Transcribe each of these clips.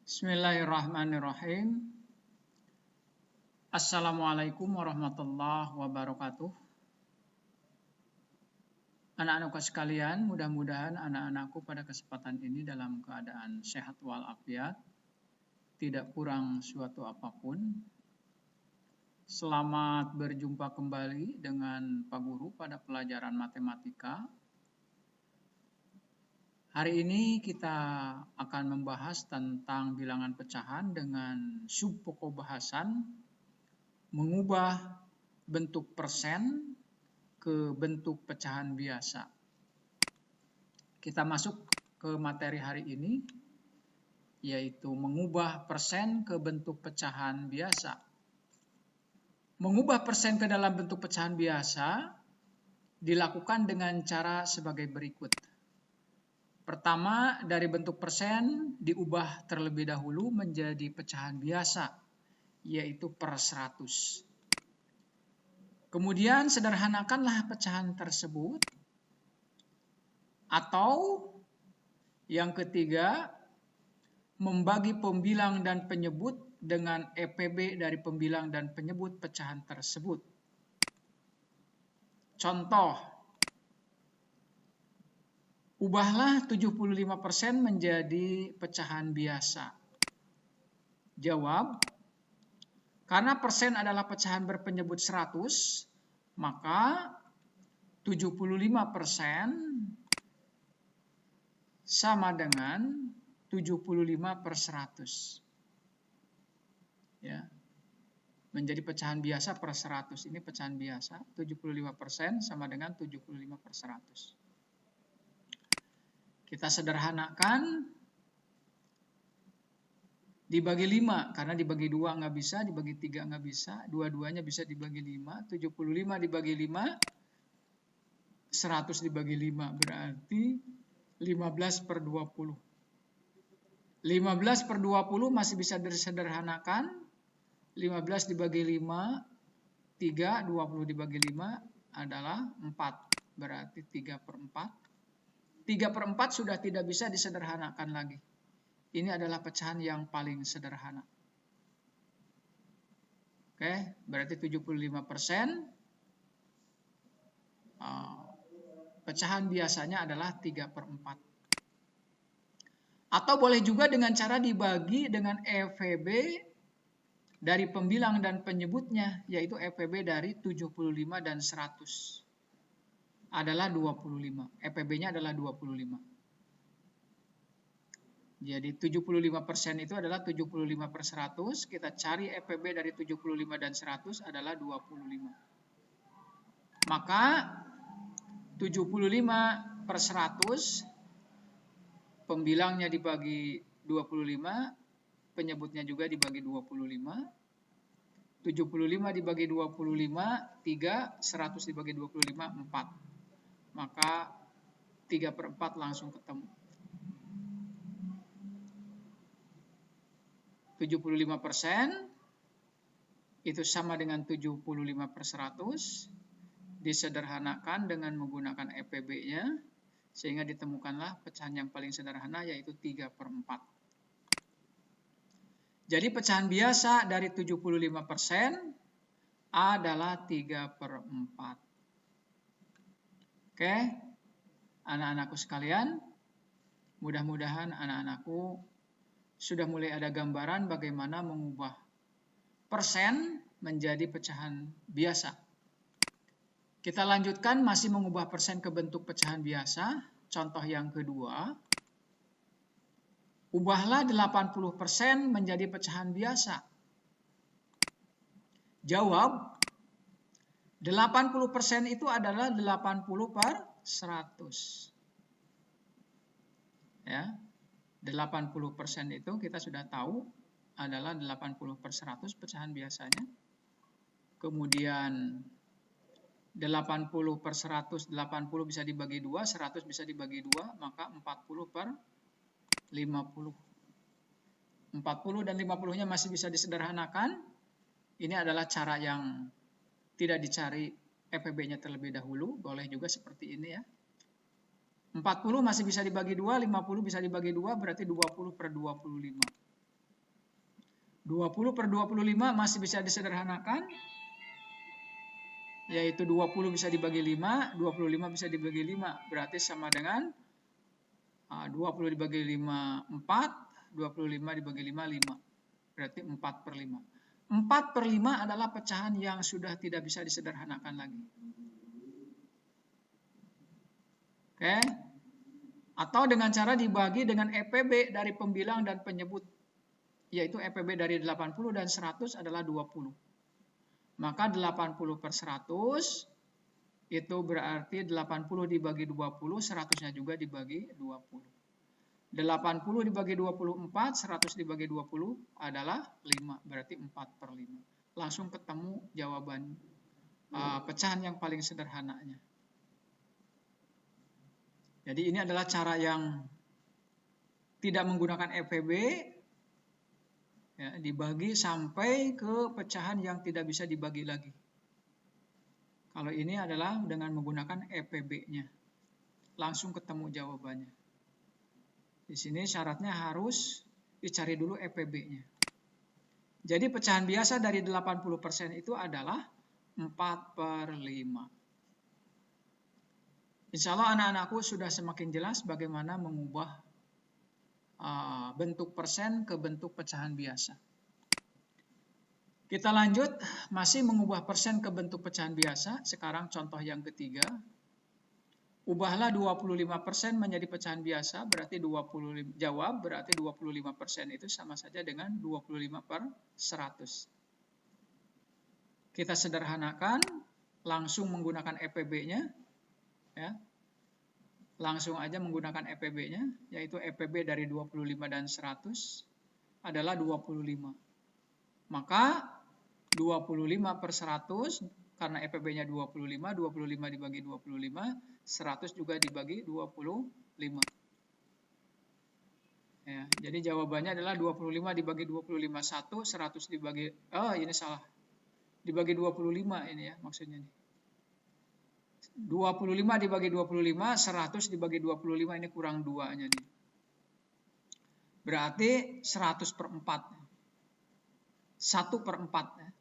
Bismillahirrahmanirrahim. Assalamualaikum warahmatullahi wabarakatuh. Anak-anakku sekalian, mudah-mudahan anak-anakku pada kesempatan ini dalam keadaan sehat walafiat, tidak kurang suatu apapun. Selamat berjumpa kembali dengan Pak Guru pada pelajaran matematika. Hari ini kita akan membahas tentang bilangan pecahan dengan subpokok bahasan mengubah bentuk persen ke bentuk pecahan biasa. Kita masuk ke materi hari ini, yaitu mengubah persen ke bentuk pecahan biasa. Mengubah persen ke dalam bentuk pecahan biasa dilakukan dengan cara sebagai berikut. Pertama, dari bentuk persen diubah terlebih dahulu menjadi pecahan biasa, yaitu per 100. Kemudian sederhanakanlah pecahan tersebut. Atau yang ketiga, membagi pembilang dan penyebut dengan EPB dari pembilang dan penyebut pecahan tersebut. Contoh, ubahlah 75% menjadi pecahan biasa. Jawab, karena persen adalah pecahan berpenyebut 100, maka 75% sama dengan 75/100. Ya. Menjadi pecahan biasa per 100. Ini pecahan biasa, 75% sama dengan 75/100. Kita sederhanakan, dibagi 5, karena dibagi 2 nggak bisa, dibagi 3 nggak bisa, dua-duanya bisa dibagi 5, 75 dibagi 5, 100 dibagi 5, berarti 15/20. 15/20 masih bisa disederhanakan, 15 dibagi 5, 3, 20 dibagi 5 adalah 4, berarti 3/4. 3/4 sudah tidak bisa disederhanakan lagi. Ini adalah pecahan yang paling sederhana. Oke, berarti 75%. Pecahan biasanya adalah 3/4. Atau boleh juga dengan cara dibagi dengan EPB dari pembilang dan penyebutnya, yaitu EPB dari 75 dan 100. Adalah 25. EPB-nya adalah 25. Jadi 75% itu adalah 75/100. Kita cari EPB dari 75 dan 100 adalah 25. Maka 75/100, pembilangnya dibagi 25, penyebutnya juga dibagi 25. 75 dibagi 25, 3, 100 dibagi 25, 4. Maka 3/4 langsung ketemu. 75% itu sama dengan 75/100, disederhanakan dengan menggunakan EPB-nya, sehingga ditemukanlah pecahan yang paling sederhana, yaitu 3/4. Jadi pecahan biasa dari 75% adalah 3/4. Oke, anak-anakku sekalian, mudah-mudahan anak-anakku sudah mulai ada gambaran bagaimana mengubah persen menjadi pecahan biasa. Kita lanjutkan, masih mengubah persen ke bentuk pecahan biasa. Contoh yang kedua, ubahlah 80% menjadi pecahan biasa. Jawab, 80% itu adalah 80/100. Ya, 80% itu kita sudah tahu adalah 80/100 pecahan biasanya. Kemudian 80/100, 80 bisa dibagi 2, 100 bisa dibagi 2, maka 40/50. 40 dan 50-nya masih bisa disederhanakan. Ini adalah cara yang tidak dicari EPB-nya terlebih dahulu, boleh juga seperti ini ya. 40 masih bisa dibagi 2, 50 bisa dibagi 2, berarti 20/25. 20 per 25 masih bisa disederhanakan, yaitu 20 bisa dibagi 5, 25 bisa dibagi 5, berarti sama dengan 20 dibagi 5, 4, 25 dibagi 5, 5. Berarti 4 per 5. 4 per 5 adalah pecahan yang sudah tidak bisa disederhanakan lagi. Oke? Atau dengan cara dibagi dengan EPB dari pembilang dan penyebut, yaitu EPB dari 80 dan 100 adalah 20. Maka 80 per 100 itu berarti 80 dibagi 20, 100-nya juga dibagi 20. 80 dibagi 24, 100 dibagi 20 adalah 5, berarti 4 per 5. Langsung ketemu jawaban pecahan yang paling sederhananya. Jadi ini adalah cara yang tidak menggunakan EPB, ya, dibagi sampai ke pecahan yang tidak bisa dibagi lagi. Kalau ini adalah dengan menggunakan EPB-nya. Langsung ketemu jawabannya. Di sini syaratnya harus dicari dulu EPB-nya. Jadi pecahan biasa dari 80% itu adalah 4 per 5. Insya Allah anak-anakku sudah semakin jelas bagaimana mengubah bentuk persen ke bentuk pecahan biasa. Kita lanjut, masih mengubah persen ke bentuk pecahan biasa. Sekarang contoh yang ketiga. Ubahlah 25% menjadi pecahan biasa, berarti 25, jawab berarti 25% itu sama saja dengan 25 per 100. Kita sederhanakan, langsung menggunakan EPB-nya. Ya. Langsung aja menggunakan EPB-nya, yaitu EPB dari 25 dan 100 adalah 25. Maka 25 per 100, karena EPB-nya 25, 25 dibagi 25, 100 juga dibagi 25. Ya, jadi jawabannya adalah 25 dibagi 25, 1, 100 dibagi, ini salah. Dibagi 25 ini ya maksudnya nih. 25 dibagi 25, 100 dibagi 25, ini kurang 2-nya nih. Berarti 100 per 4. 1 per 4.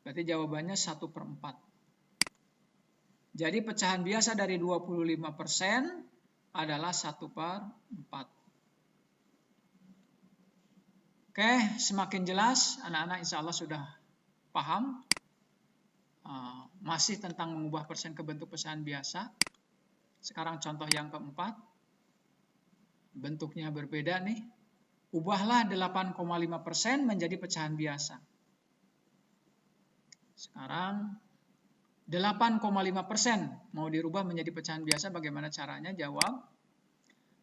Berarti jawabannya 1 per 4. Jadi pecahan biasa dari 25% adalah 1 per 4. Oke, semakin jelas, anak-anak insya Allah sudah paham. Masih tentang mengubah persen ke bentuk pecahan biasa. Sekarang contoh yang keempat. Bentuknya berbeda nih. Ubahlah 8,5% menjadi pecahan biasa. Sekarang 8,5% mau dirubah menjadi pecahan biasa, bagaimana caranya? Jawab.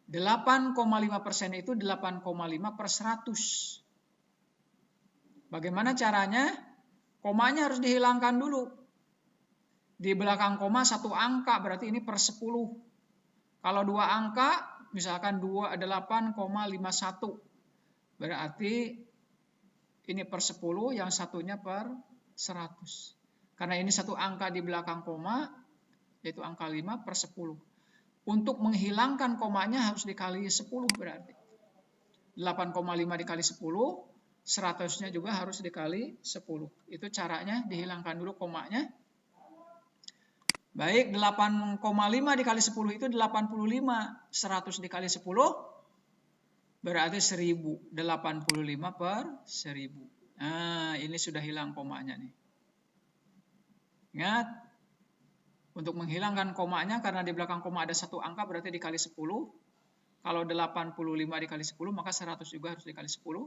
8,5% itu 8,5 per 100. Bagaimana caranya? Komanya harus dihilangkan dulu. Di belakang koma satu angka, berarti ini per 10. Kalau dua angka, misalkan 28,51. Berarti ini per 10, yang satunya per 100. Karena ini satu angka di belakang koma, yaitu angka 5 per 10. Untuk menghilangkan komanya harus dikali 10 berarti. 8,5 dikali 10, 100-nya juga harus dikali 10. Itu caranya, dihilangkan dulu komanya. Baik, 8,5 dikali 10 itu 85. 100 dikali 10 berarti 1000. 85 per 1000. Nah, ini sudah hilang komanya nih. Ingat, untuk menghilangkan komanya, karena di belakang koma ada satu angka, berarti dikali 10. Kalau 85 dikali 10, maka 100 juga harus dikali 10.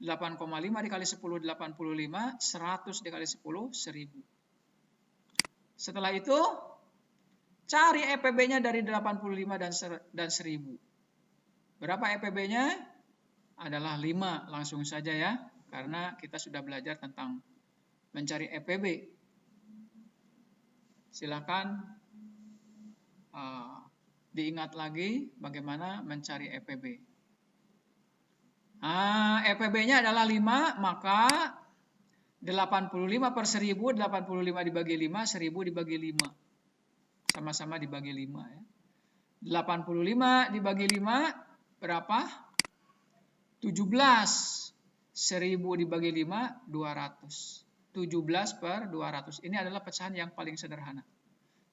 8,5 dikali 10, 85. 100 dikali 10, 1000. Setelah itu, cari EPB-nya dari 85 dan 1000. Berapa EPB-nya? Adalah 5. Langsung saja ya, karena kita sudah belajar tentang mencari EPB. Silakan diingat lagi bagaimana mencari EPB. EPB-nya adalah 5, maka 85 per 1000, 85 dibagi 5, 1000 dibagi 5. Sama-sama dibagi 5 ya. 85 dibagi 5 berapa? 17. 1000 dibagi 5, 200. 17 per 200. Ini adalah pecahan yang paling sederhana.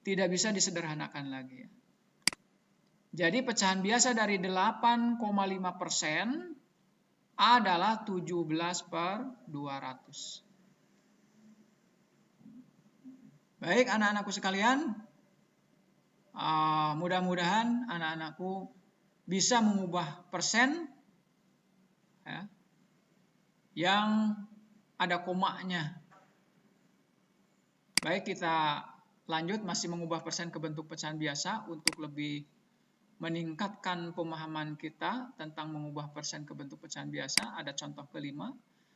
Tidak bisa disederhanakan lagi. Jadi pecahan biasa dari 8,5% adalah 17 per 200. Baik anak-anakku sekalian, mudah-mudahan anak-anakku bisa mengubah persen ya, yang ada komanya. Baik, kita lanjut masih mengubah persen ke bentuk pecahan biasa untuk lebih meningkatkan pemahaman kita tentang mengubah persen ke bentuk pecahan biasa. Ada contoh kelima.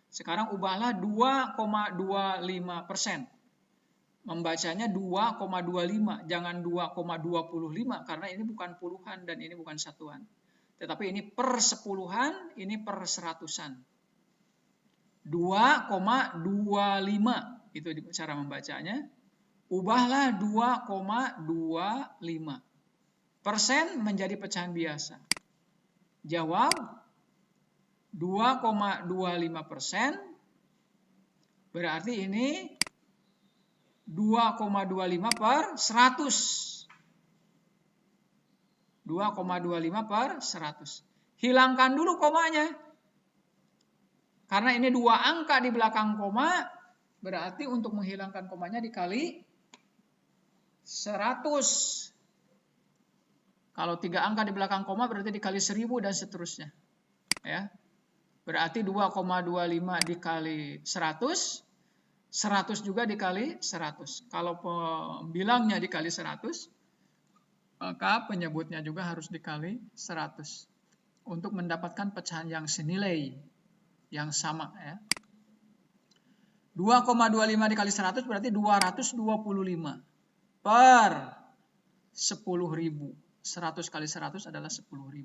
Sekarang ubahlah 2,25%. Membacanya 2,25, jangan 2,25 karena ini bukan puluhan dan ini bukan satuan. Tetapi ini per sepuluhan, ini per seratusan. 2,25 itu cara membacanya. Ubahlah 2,25. Persen menjadi pecahan biasa. Jawab 2,25%. Berarti ini 2,25 per 100. 2,25 per 100. Hilangkan dulu komanya. Karena ini 2 angka di belakang koma, berarti untuk menghilangkan komanya dikali 100. Kalau 3 angka di belakang koma berarti dikali 1000 dan seterusnya. Ya. Berarti 2,25 dikali 100, 100 juga dikali 100. Kalau pembilangnya dikali 100, maka penyebutnya juga harus dikali 100. Untuk mendapatkan pecahan yang senilai, yang sama. Ya. 2,25 dikali 100 berarti 225 per 10.000. 100 kali 100 adalah 10.000.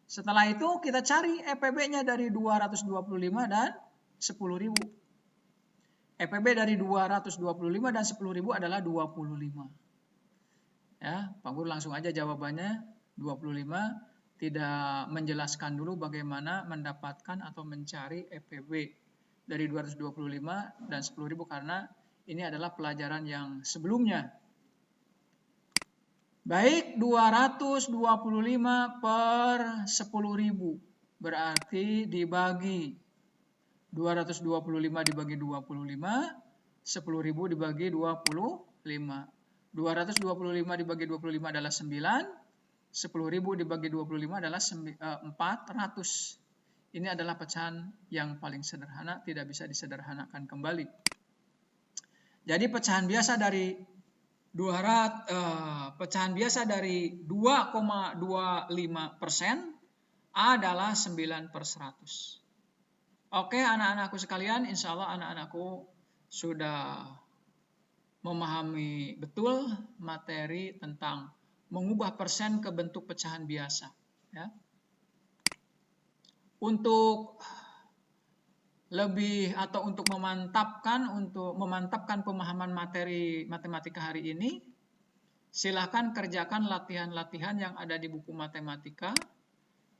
Setelah itu kita cari EPB-nya dari 225 dan 10.000. EPB dari 225 dan 10.000 adalah 25. Ya, Pak Guru langsung aja jawabannya 25. Tidak menjelaskan dulu bagaimana mendapatkan atau mencari EPB dari 225 dan 10.000 karena ini adalah pelajaran yang sebelumnya. Baik, 225 per 10.000 berarti dibagi 225 dibagi 25, 10.000 dibagi 25. 225 dibagi 25 adalah 9, 10.000 dibagi 25 adalah 400. Ini adalah pecahan yang paling sederhana, tidak bisa disederhanakan kembali. Jadi pecahan biasa dari 2,25% adalah 9/100. Oke anak-anakku sekalian, insya Allah anak-anakku sudah memahami betul materi tentang mengubah persen ke bentuk pecahan biasa. Ya. Untuk lebih atau untuk memantapkan pemahaman materi matematika hari ini, silahkan kerjakan latihan-latihan yang ada di buku matematika,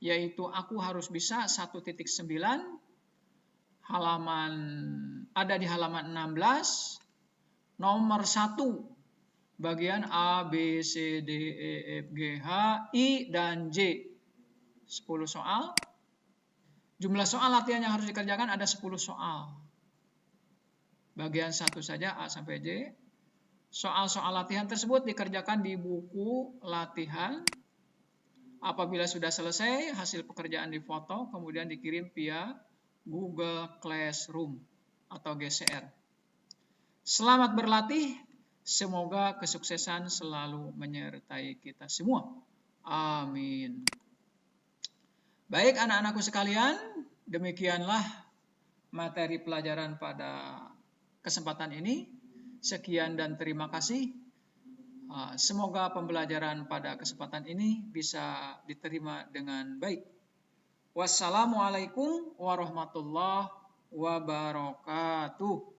yaitu aku harus bisa 1.9, ada di halaman 16, nomor 1, bagian A, B, C, D, E, F, G, H, I, dan J. 10 soal. Jumlah soal latihan yang harus dikerjakan ada 10 soal. Bagian 1 saja, A sampai J. Soal-soal latihan tersebut dikerjakan di buku latihan. Apabila sudah selesai, hasil pekerjaan difoto, kemudian dikirim via Google Classroom atau GCR. Selamat berlatih, semoga kesuksesan selalu menyertai kita semua. Amin. Baik anak-anakku sekalian, demikianlah materi pelajaran pada kesempatan ini. Sekian dan terima kasih. Semoga pembelajaran pada kesempatan ini bisa diterima dengan baik. Wassalamualaikum warahmatullahi wabarakatuh.